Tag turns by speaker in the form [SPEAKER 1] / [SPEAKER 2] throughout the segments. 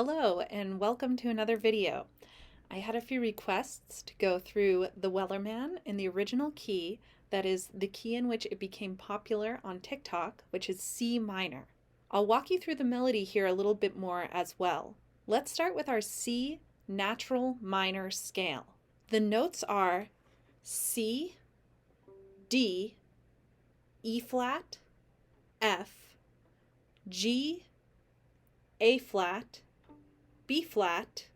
[SPEAKER 1] Hello and welcome to another video. I had a few requests to go through the Wellerman in the original key, that is the key in which it became popular on TikTok, which is C minor. I'll walk you through the melody here a little bit more as well. Let's start with our C natural minor scale. The notes are C, D, E flat, F, G, A flat, B flat,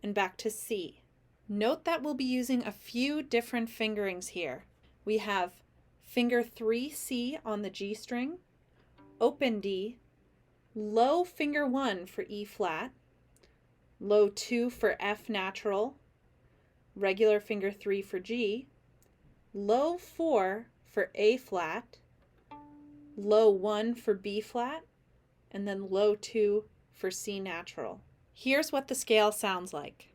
[SPEAKER 1] and back to C. Note that we'll be using a few different fingerings here. We have finger 3C on the G string, open D, low finger 1 for E flat, low 2 for F natural, regular finger 3 for G, low 4 for A flat, low 1 for B flat, and then low 2 for C natural. Here's what the scale sounds like.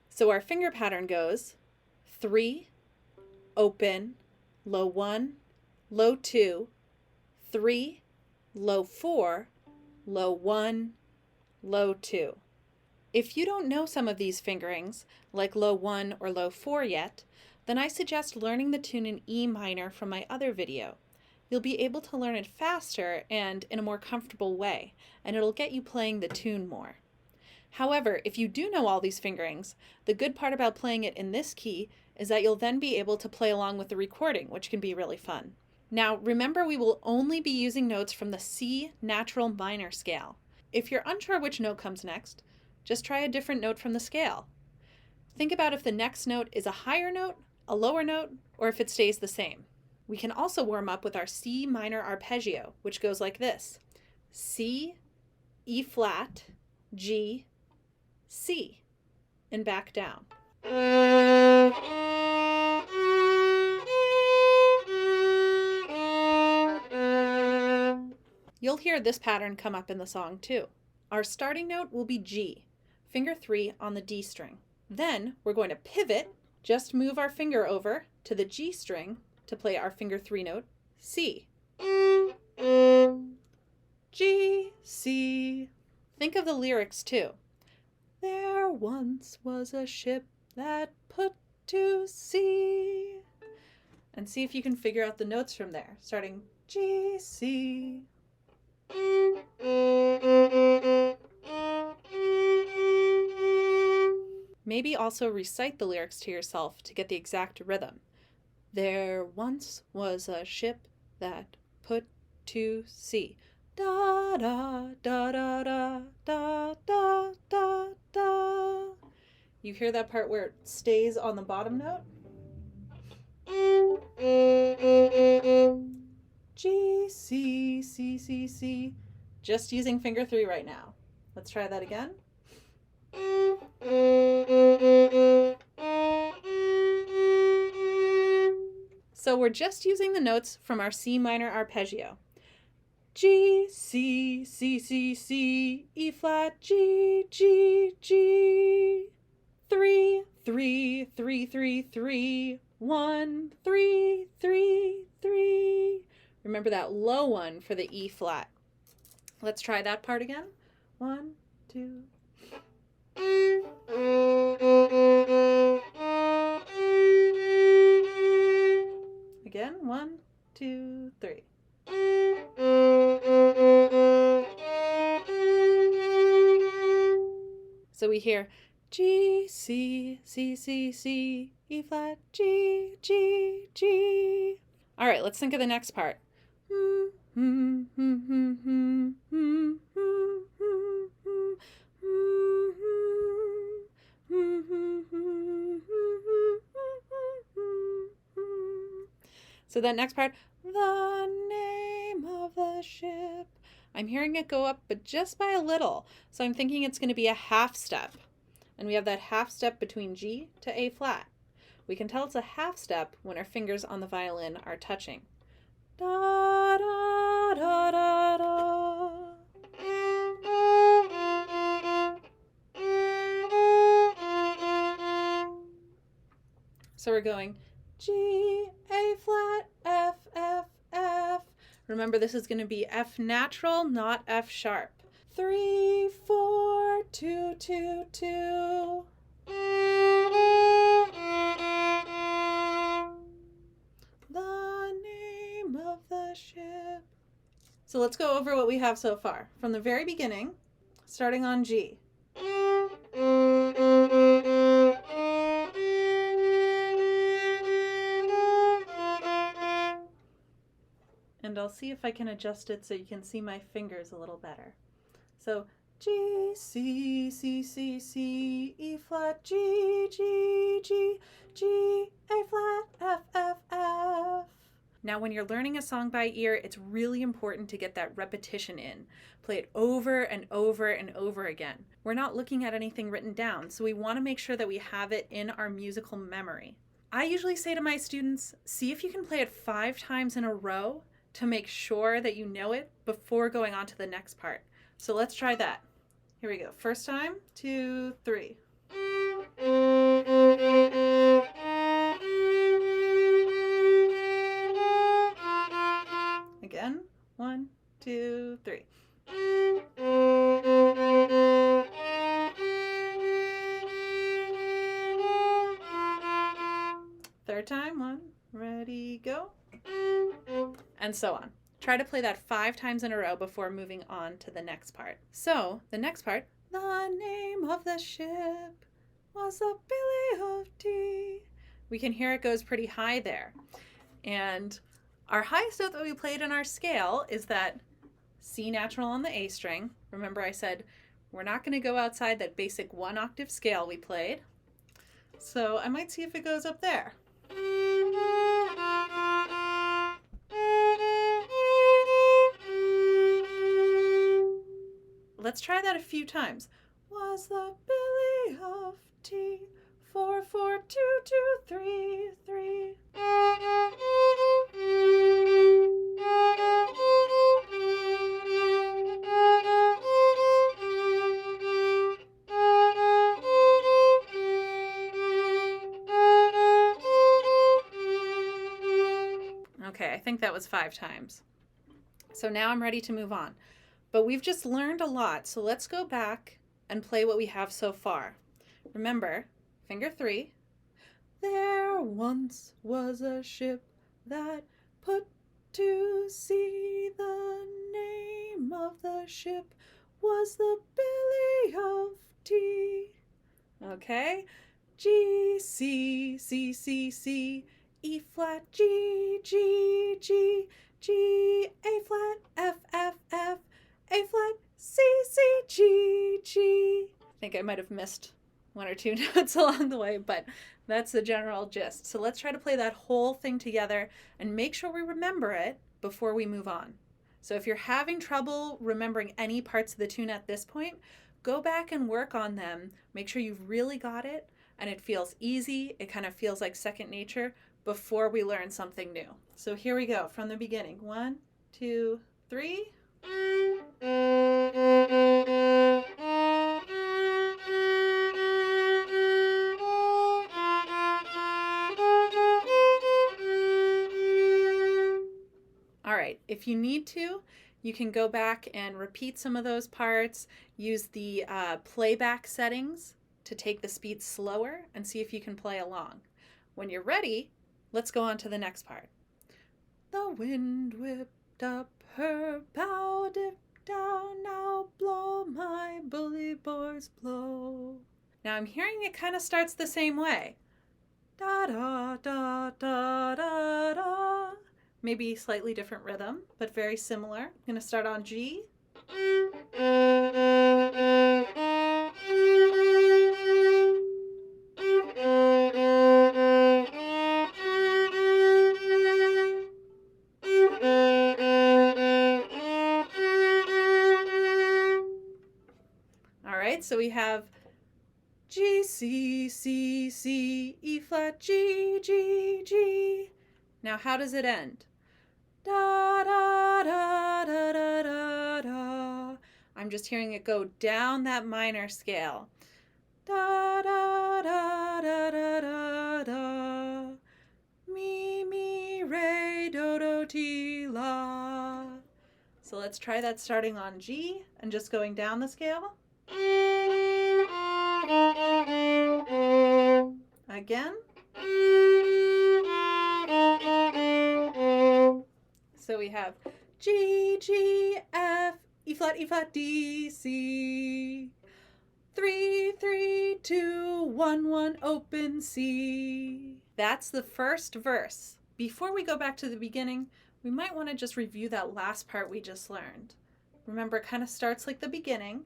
[SPEAKER 1] So our finger pattern goes 3, open, low 1, low 2, 3, low 4, low 1, low 2. If you don't know some of these fingerings, like low 1 or low 4 yet, then I suggest learning the tune in E minor from my other video. You'll be able to learn it faster and in a more comfortable way, and it'll get you playing the tune more. However, if you do know all these fingerings, the good part about playing it in this key is that you'll then be able to play along with the recording, which can be really fun. Now, remember, we will only be using notes from the C natural minor scale. If you're unsure which note comes next, just try a different note from the scale. Think about if the next note is a higher note, a lower note, or if it stays the same. We can also warm up with our C minor arpeggio, which goes like this: C, E flat, G, C, and back down. You'll hear this pattern come up in the song too. Our starting note will be G, finger 3 on the D string. Then we're going to pivot, just move our finger over to the G string to play our finger 3 note, C. G, C. Think of the lyrics too. There once was a ship that put to sea. And see if you can figure out the notes from there, starting G, C. Maybe also recite the lyrics to yourself to get the exact rhythm. There once was a ship that put to sea. Da da da da da da da da da. You hear that part where it stays on the bottom note? G, C, C, C, C. Just using finger 3 right now. Let's try that again. So we're just using the notes from our C minor arpeggio. G, C, C, C, C, E flat, G, G, G. 3, 3, 3, 3, 3, 1, 3, 3, 3. Remember that low one for the E flat. Let's try that part again. 1, 2. Again, 1, 2, 3. So we hear G, C, C, C, C, E flat, G, G, G. All right, let's think of the next part. So that next part, the name of the ship. I'm hearing it go up, but just by a little. So I'm thinking it's going to be a half step. And we have that half step between G to A flat. We can tell it's a half step when our fingers on the violin are touching. Da, da, da, da, da. So we're going G, A flat, F, F, F. Remember, this is going to be F natural, not F sharp. 3, 4, 2, 2, 2. The name of the ship. So let's go over what we have so far. From the very beginning, starting on G. And I'll see if I can adjust it so you can see my fingers a little better. So G, C, C, C, C, E flat, G, G, G, G, A flat, F, F, F. Now when you're learning a song by ear, it's really important to get that repetition in. Play it over and over and over again. We're not looking at anything written down, so we want to make sure that we have it in our musical memory. I usually say to my students, see if you can play it 5 times in a row to make sure that you know it before going on to the next part. So let's try that. Here we go. First time, 2, 3. Again, 1, 2, 3. Third time, 1, ready, go. And so on. Try to play that 5 times in a row before moving on to the next part. So, the next part, the name of the ship was the Billy of Tea. We can hear it goes pretty high there. And our highest note that we played in our scale is that C natural on the A string. Remember I said we're not going to go outside that basic 1 octave scale we played. So I might see if it goes up there. Let's try that a few times. Was the Billy of Tea 4, 4, 2, 2, 3, 3. Okay, I think that was 5 times. So now I'm ready to move on. But we've just learned a lot, so let's go back and play what we have so far. Remember, finger 3. There once was a ship that put to sea. The name of the ship was the Billy of Tea. Okay, G, C, C, C, C, E flat, G, G, G, G, A flat, F, F, F, A flat, C, C, G, G. I think I might have missed 1 or 2 notes along the way, but that's the general gist. So let's try to play that whole thing together and make sure we remember it before we move on. So if you're having trouble remembering any parts of the tune at this point, go back and work on them. Make sure you've really got it and it feels easy. It kind of feels like second nature before we learn something new. So here we go from the beginning. 1, 2, 3. All right, if you need to, you can go back and repeat some of those parts, use the playback settings to take the speed slower and see if you can play along. When you're ready, let's go on to the next part. The wind whipped up her bow, dipped down, now blow my bully boys blow. Now I'm hearing it kind of starts the same way. Da da da da da da. Maybe slightly different rhythm, but very similar. I'm going to start on G. All right, so we have G, C, C, C, E flat, G, G, G. Now how does it end? Da, da, da, da, da, da, da. I'm just hearing it go down that minor scale. Da, da, da, da, da, da, da. Mi, mi, re, do, do, ti, la. So let's try that starting on G and just going down the scale. Again. So we have G, G, F, E flat, D, C. 3, 3, 2, 1, 1, open C. That's the first verse. Before we go back to the beginning, we might want to just review that last part we just learned. Remember, it kind of starts like the beginning.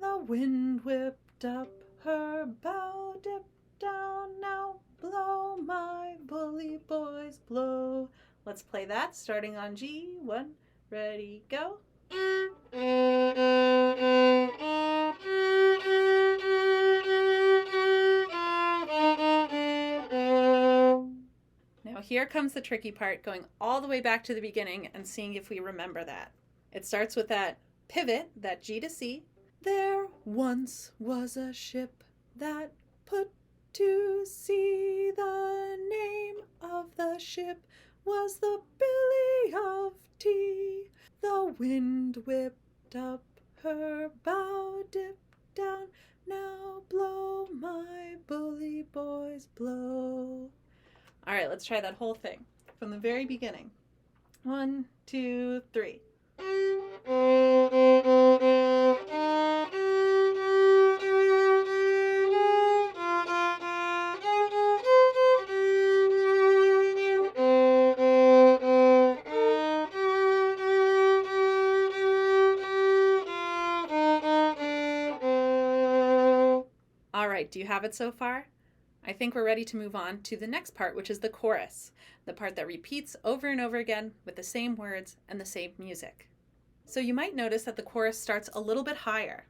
[SPEAKER 1] The wind whipped up her bow, dipped down, now blow, my bully boys, blow. Let's play that starting on G. 1, ready, go. Now here comes the tricky part, going all the way back to the beginning and seeing if we remember that. It starts with that pivot, that G to C. There once was a ship that put to sea. The name of the ship was the Billy of Tea. The wind whipped up her bow, dipped down, now blow, my bully boys, blow. All right, let's try that whole thing from the very beginning. 1, 2, 3. All right, do you have it so far? I think we're ready to move on to the next part, which is the chorus, the part that repeats over and over again with the same words and the same music. So you might notice that the chorus starts a little bit higher.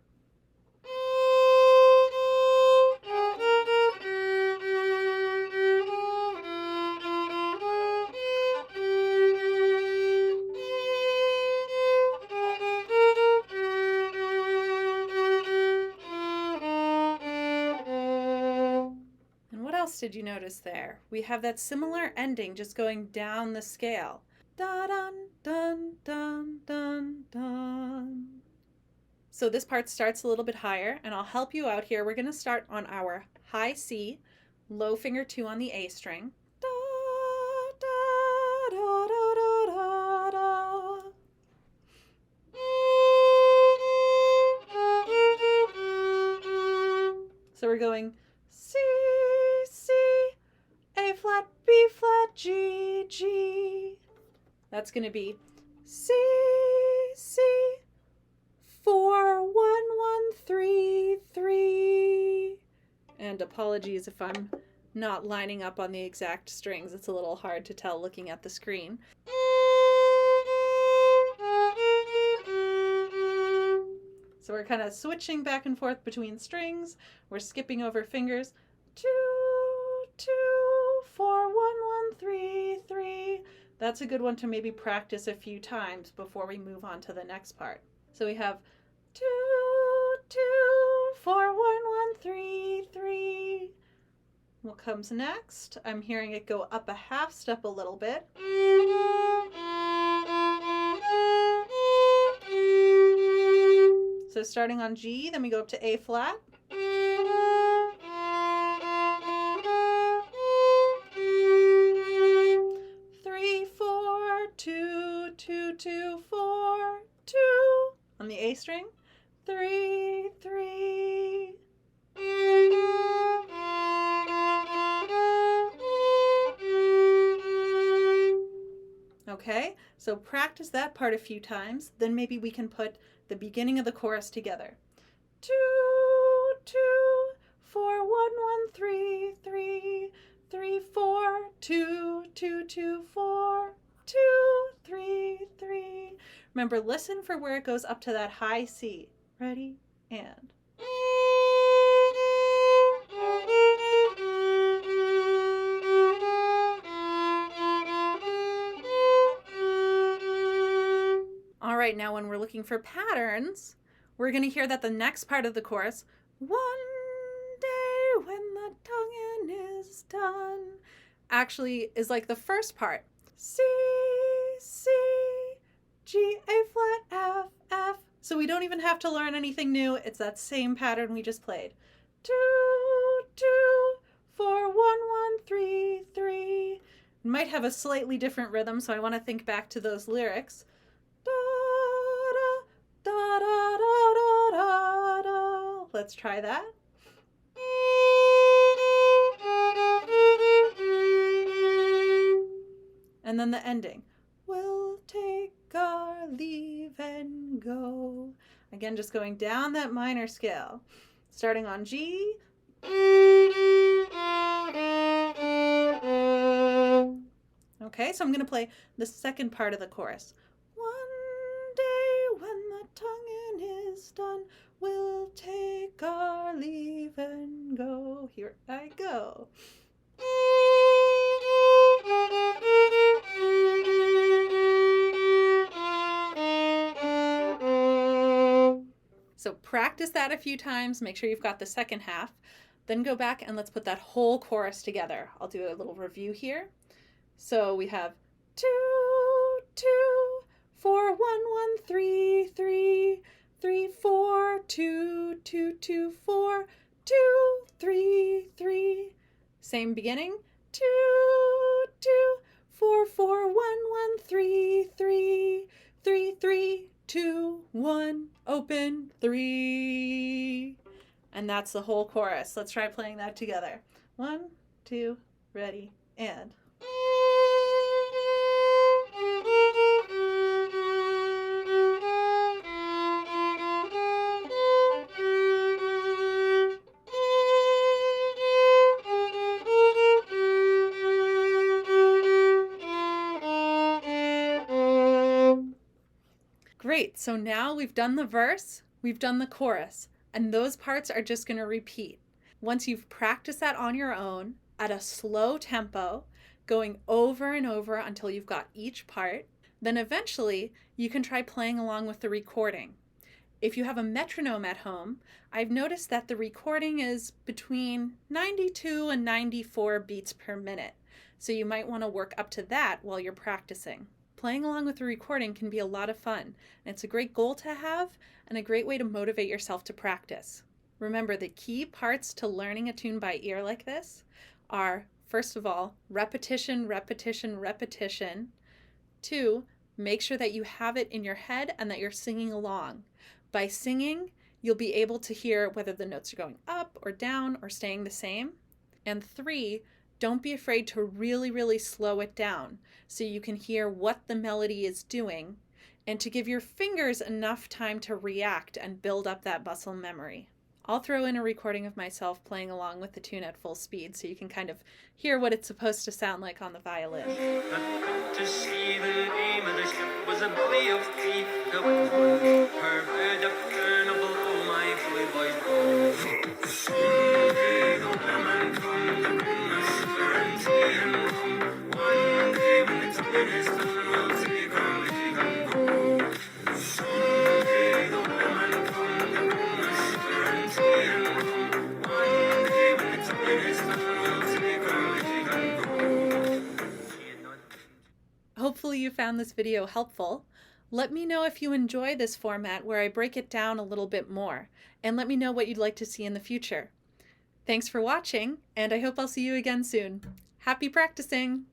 [SPEAKER 1] What else did you notice there? We have that similar ending just going down the scale. Da dun dun dun dun dun. So this part starts a little bit higher, and I'll help you out here. We're going to start on our high C, low finger 2 on the A string. Da, da, da, da, da, da, da. So we're going C, C, A flat, B flat, G, G. That's going to be C, C, 4, 1, 1, 3, 3. And apologies if I'm not lining up on the exact strings. It's a little hard to tell looking at the screen. So we're kind of switching back and forth between strings. We're skipping over fingers. 2, 2, 4, 1, 1, 3, 3. That's a good one to maybe practice a few times before we move on to the next part. So we have 2, 2, 4, 1, 1, 3, 3. What comes next? I'm hearing it go up a half step a little bit. So starting on G, then we go up to A flat. 3, 4, 2, 2, 2, 4, 2. On the A string. 3, 3. Okay, so practice that part a few times, then maybe we can put the beginning of the chorus together. 2, 2, 4, 1, 1, 3, 3, 3, 4, 2, 2, 2, 4, 2, 3, 3. Remember, listen for where it goes up to that high C. Ready? And. right, now when we're looking for patterns, we're going to hear that the next part of the chorus, one day when the tonguing is done, actually is like the first part. C, C, G, A flat, F, F. So we don't even have to learn anything new. It's that same pattern we just played. 2, 2, 4, 1, 1, 3, 3. It might have a slightly different rhythm, so I want to think back to those lyrics. Da, da, da, da, da, da, da. Let's try that. And then the ending. We'll take our leave and go. Again, just going down that minor scale. Starting on G. Okay, so I'm going to play the second part of the chorus. One day when the tonguing is done, we'll take our leave and go. Here I go. So practice that a few times. Make sure you've got the second half. Then go back and let's put that whole chorus together. I'll do a little review here. So we have 2, 2, 4, 1, 1, 3, 3, 3, 4, 2, 2, 2, 4, 2, 3, 3. Same beginning. 2, 2, 4, 4, 1, 1, 3, 3, 3, 3, 2, 1, open, 3. And that's the whole chorus. Let's try playing that together. 1, 2, ready, and. Great, so now we've done the verse, we've done the chorus, and those parts are just going to repeat. Once you've practiced that on your own at a slow tempo, going over and over until you've got each part, then eventually you can try playing along with the recording. If you have a metronome at home, I've noticed that the recording is between 92 and 94 beats per minute, so you might want to work up to that while you're practicing. Playing along with the recording can be a lot of fun, and it's a great goal to have and a great way to motivate yourself to practice. Remember, the key parts to learning a tune by ear like this are, first of all, repetition, repetition, repetition. 2, make sure that you have it in your head and that you're singing along. By singing, you'll be able to hear whether the notes are going up or down or staying the same. And 3, don't be afraid to really, really slow it down so you can hear what the melody is doing and to give your fingers enough time to react and build up that muscle memory. I'll throw in a recording of myself playing along with the tune at full speed so you can kind of hear what it's supposed to sound like on the violin. To see the name of the ship was a buoy of tea. The one her bed upturnable, oh my boys go. Someday the women come to bring us sugar and tea and rum. One day when the time is done, we'll take our leave and go. Someday the women come to bring us sugar and tea and rum. One day when the time is done, we'll take our leave and go. Hopefully you found this video helpful. Let me know if you enjoy this format where I break it down a little bit more, and let me know what you'd like to see in the future. Thanks for watching, and I hope I'll see you again soon. Happy practicing!